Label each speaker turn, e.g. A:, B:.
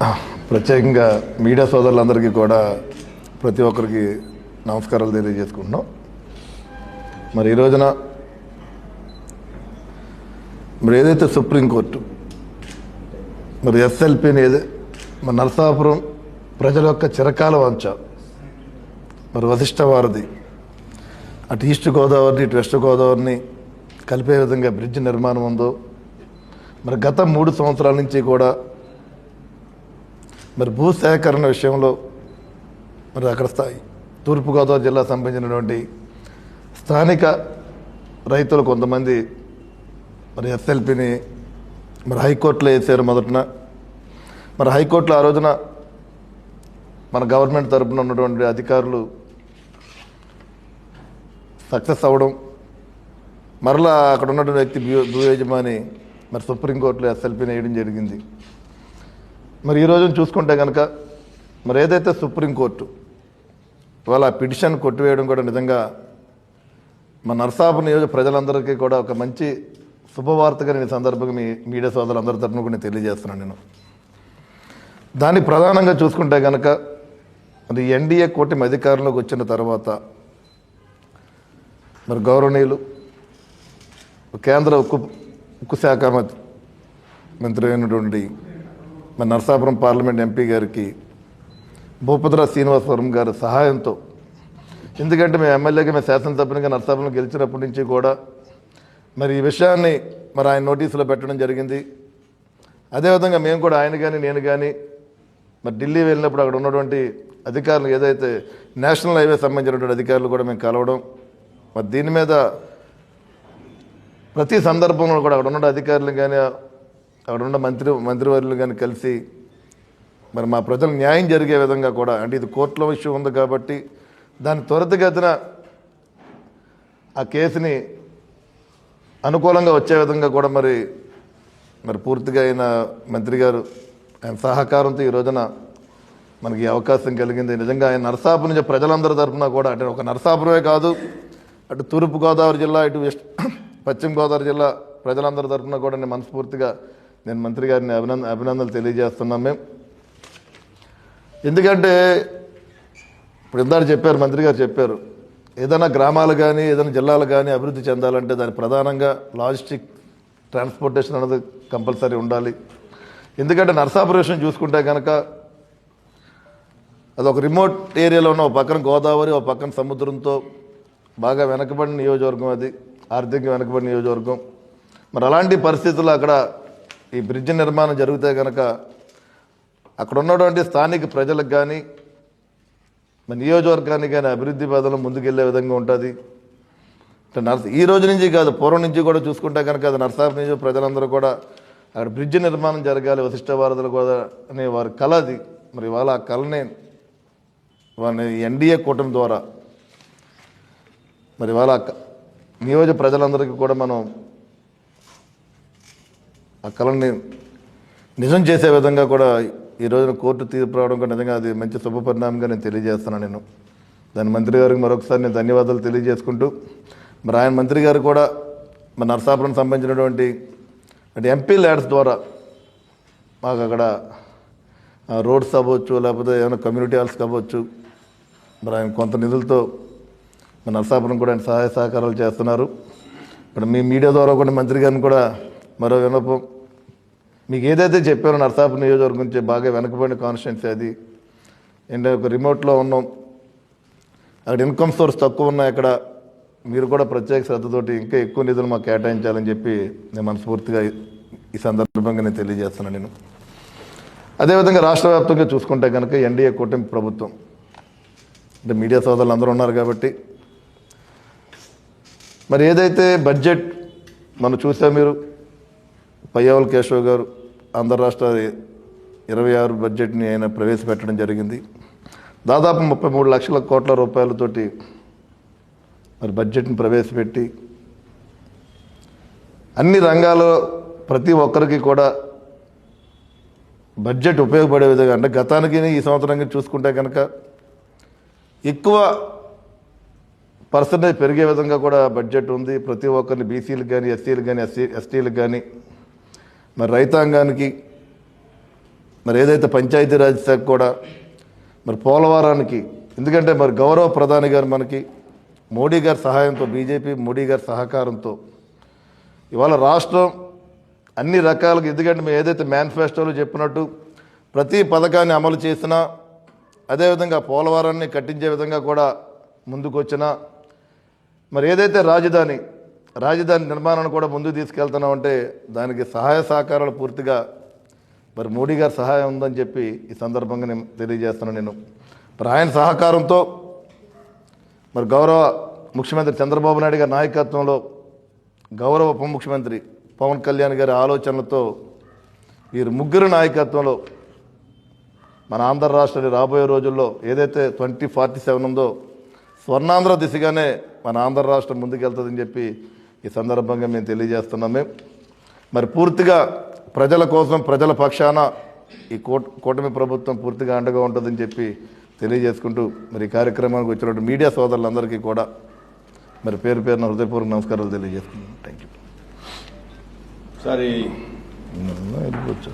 A: ప్రత్యేకంగా మీడియా సోదరులందరికీ కూడా ప్రతి ఒక్కరికి నమస్కారాలు తెలియజేసుకుంటున్నాం. మరి ఈ రోజున మరి ఏదైతే సుప్రీంకోర్టు మరి ఎస్ఎల్పిని మరి నరసాపురం ప్రజల యొక్క చిరకాల వంచ మరి వశిష్ఠ వారధి అటు ఈస్ట్ గోదావరిని ఇటు వెస్ట్ గోదావరిని కలిపే విధంగా బ్రిడ్జ్ నిర్మాణం ఉందో మరి గత 3 సంవత్సరాల నుంచి కూడా మరి భూసేకరణ విషయంలో మరి అక్కడ తూర్పుగోదావరి జిల్లా సంబంధించినటువంటి స్థానిక రైతులు కొంతమంది మరి ఎస్ఎల్పిని మరి హైకోర్టులో వేసారు మొదటన. మరి హైకోర్టులో ఆ రోజున మన గవర్నమెంట్ తరఫున ఉన్నటువంటి అధికారులు సక్సెస్ అవ్వడం, మరలా అక్కడ ఉన్నటువంటి వ్యక్తి భూ యజమాని మరి సుప్రీంకోర్టులో ఎస్ఎల్పిని వేయడం జరిగింది. మరి ఈ రోజున చూసుకుంటే కనుక మరి ఏదైతే సుప్రీంకోర్టు వాళ్ళ పిటిషన్ కొట్టివేయడం కూడా నిజంగా మన నరసాపురం నియోజక ప్రజలందరికీ కూడా ఒక మంచి శుభవార్తగా నేను సందర్భంగా మీడియా సోదరులందరి తరఫున కూడా తెలియజేస్తున్నాను. నేను దాన్ని ప్రధానంగా చూసుకుంటే కనుక మరి ఎన్డీఏ కూటమి అధికారంలోకి వచ్చిన తర్వాత మరి గౌరవనీయులు కేంద్ర ఉక్కు శాఖ మంత్రి అయినటువంటి మన నరసాపురం పార్లమెంట్ ఎంపీ గారికి భూపతిరా శ్రీనివాసవరం గారి సహాయంతో, ఎందుకంటే మేము ఎమ్మెల్యేగా మేము శాసనసభ్యునిగా నరసాపురం గెలిచినప్పటి నుంచి కూడా మరి ఈ విషయాన్ని మరి ఆయన నోటీసులో పెట్టడం జరిగింది. అదేవిధంగా మేము కూడా ఆయన కానీ నేను కానీ మరి ఢిల్లీ వెళ్ళినప్పుడు అక్కడ ఉన్నటువంటి అధికారులు ఏదైతే నేషనల్ హైవే సంబంధించినటువంటి అధికారులు కూడా మేము కలవడం, మరి దీని మీద ప్రతి సందర్భంలో కూడా అక్కడ ఉన్న అధికారులు కానీ అక్కడ ఉన్న మంత్రివర్యులు కానీ కలిసి మరి మా ప్రజలకు న్యాయం జరిగే విధంగా కూడా, అంటే ఇది కోర్టులో విషయం ఉంది కాబట్టి దాని త్వరితగతిన ఆ కేసుని అనుకూలంగా వచ్చే విధంగా కూడా మరి పూర్తిగా ఆయన మంత్రి గారు ఆయన సహకారంతో ఈ రోజున మనకి అవకాశం కలిగింది. నిజంగా ఆయన నరసాపురం నుంచి ప్రజలందరి తరఫున కూడా, అంటే ఒక నరసాపురమే కాదు, అటు తూర్పుగోదావరి జిల్లా ఇటు పశ్చిమ గోదావరి జిల్లా ప్రజలందరి తరఫున కూడా నేను మనస్ఫూర్తిగా నేను మంత్రి గారిని అభినందనలు తెలియజేస్తున్నాం. మేము ఎందుకంటే ఇప్పుడు ఇందాక చెప్పారు, మంత్రి గారు చెప్పారు, ఏదైనా గ్రామాలు కానీ ఏదైనా జిల్లాలు కానీ అభివృద్ధి చెందాలంటే దాని ప్రధానంగా లాజిస్టిక్ ట్రాన్స్పోర్టేషన్ అనేది కంపల్సరీ ఉండాలి. ఎందుకంటే నరసాపురం విషయం చూసుకుంటే కనుక అది ఒక రిమోట్ ఏరియాలో ఉన్న ఒక పక్కన గోదావరి ఒక పక్కన సముద్రంతో బాగా వెనకబడిన నియోజకవర్గం, అది ఆర్థికంగా వెనకబడిన నియోజకవర్గం. మరి అలాంటి పరిస్థితుల్లో అక్కడ ఈ బ్రిడ్జ్ నిర్మాణం జరిగితే కనుక అక్కడ ఉన్నటువంటి స్థానిక ప్రజలకు కానీ మన నియోజకవర్గానికి కానీ అభివృద్ధి పదంలో ముందుకెళ్లే విధంగా ఉంటుంది. ఈ రోజు నుంచి కాదు, పూర్వం నుంచి కూడా చూసుకుంటే కనుక అది నరసాపురం నియోజక ప్రజలందరూ కూడా అక్కడ బ్రిడ్జ్ నిర్మాణం జరగాలి, వశిష్ఠ వారధులు కూడా అనే వారి కళ అది. మరి వాళ్ళ ఆ కళని వాళ్ళ ఎన్డీఏ కూటమి ద్వారా మరి వాళ్ళ నియోజక ప్రజలందరికీ కూడా మనం ఆ కళని నిజం చేసే విధంగా కూడా ఈ రోజున కోర్టు తీర్పు రావడం కూడా నిజంగా అది మంచి శుభపరిణామంగా నేను తెలియజేస్తున్నాను. నేను దాని మంత్రి గారికి మరొకసారి నేను ధన్యవాదాలు తెలియజేసుకుంటూ, మరి ఆయన మంత్రి గారు కూడా మన నరసాపురం సంబంధించినటువంటి అంటే ఎంపీ ల్యాడ్స్ ద్వారా మాకు అక్కడ రోడ్స్ అవ్వచ్చు, లేకపోతే ఏమైనా కమ్యూనిటీ హాల్స్ అవ్వచ్చు, మరి ఆయన కొంత నిధులతో మన నరసాపురం కూడా ఆయన సహాయ సహకారాలు చేస్తున్నారు. ఇప్పుడు మీ మీడియా ద్వారా కూడా మంత్రి గారిని కూడా మరో విన్నపం, మీకు ఏదైతే చెప్పారో నరసాపురం నియోజకవర్గం గురించి బాగా వెనకబడిన కాన్స్టిట్యున్సీ అది, అండ్ ఒక రిమోట్లో ఉన్నాం, అక్కడ ఇన్కమ్ సోర్స్ తక్కువ ఉన్నాయి, అక్కడ మీరు కూడా ప్రత్యేక శ్రద్ధతోటి ఇంకా ఎక్కువ నిధులు మాకు కేటాయించాలని చెప్పి నేను మనస్ఫూర్తిగా ఈ సందర్భంగా నేను తెలియజేస్తున్నాను. నేను అదేవిధంగా రాష్ట్ర వ్యాప్తంగా చూసుకుంటే కనుక ఎన్డీఏ కూటమి ప్రభుత్వం, అంటే మీడియా సోదరులు అందరూ ఉన్నారు కాబట్టి మరి ఏదైతే బడ్జెట్ మనం చూసా, మీరు పయ్యావుల కేశవ్ గారు ఆంధ్ర రాష్ట్ర 26 బడ్జెట్ని ఆయన ప్రవేశపెట్టడం జరిగింది. దాదాపు 33 లక్షల కోట్ల రూపాయలతోటి మరి బడ్జెట్ని ప్రవేశపెట్టి అన్ని రంగాల్లో ప్రతి ఒక్కరికి కూడా బడ్జెట్ ఉపయోగపడే విధంగా, అంటే గతానికి ఈ సంవత్సరానికి చూసుకుంటే కనుక ఎక్కువ పర్సంటేజ్ పెరిగే విధంగా కూడా బడ్జెట్ ఉంది. ప్రతి ఒక్కరిని బీసీలకు కానీ ఎస్సీలకు కానీ ఎస్టీలకు కానీ మరి రైతాంగానికి మరి ఏదైతే పంచాయతీరాజ్ శాఖ కూడా మరి పోలవరానికి, ఎందుకంటే మరి గౌరవ ప్రధాని గారు మనకి మోడీ గారి సహాయంతో, బీజేపీ మోడీ గారి సహకారంతో ఇవాళ రాష్ట్రం అన్ని రకాలుగా, ఎందుకంటే మేము ఏదైతే మేనిఫెస్టోలో చెప్పినట్టు ప్రతి పథకాన్ని అమలు చేసినా, అదేవిధంగా పోలవరాన్ని కట్టించే విధంగా కూడా ముందుకు వచ్చినా, మరి ఏదైతే రాజధాని నిర్మాణాన్ని కూడా ముందుకు తీసుకెళ్తున్నామంటే దానికి సహాయ సహకారాలు పూర్తిగా మరి మోడీ గారి సహాయం ఉందని చెప్పి ఈ సందర్భంగా నేను తెలియజేస్తున్నాను. నేను మరి ఆయన సహకారంతో మరి గౌరవ ముఖ్యమంత్రి చంద్రబాబు నాయుడు గారి నాయకత్వంలో, గౌరవ ఉప ముఖ్యమంత్రి పవన్ కళ్యాణ్ గారి ఆలోచనలతో, వీరు ముగ్గురు నాయకత్వంలో మన ఆంధ్ర రాష్ట్రాన్ని రాబోయే రోజుల్లో ఏదైతే 2047 ఉందో స్వర్ణాంధ్ర దిశగానే మన ఆంధ్ర రాష్ట్రం ముందుకెళ్తుందని చెప్పి ఈ సందర్భంగా మేము తెలియజేస్తున్నాము. మరి పూర్తిగా ప్రజల కోసం, ప్రజల పక్షాన ఈ కూటమి ప్రభుత్వం పూర్తిగా అండగా ఉంటుందని చెప్పి తెలియజేసుకుంటూ మరి ఈ కార్యక్రమానికి వచ్చినటువంటి మీడియా సోదరులందరికీ కూడా మరి పేరు పేరున హృదయపూర్వక నమస్కారాలు తెలియజేసుకున్నాను. Thank you.
B: సరే
A: వెళ్ళిపోవచ్చు.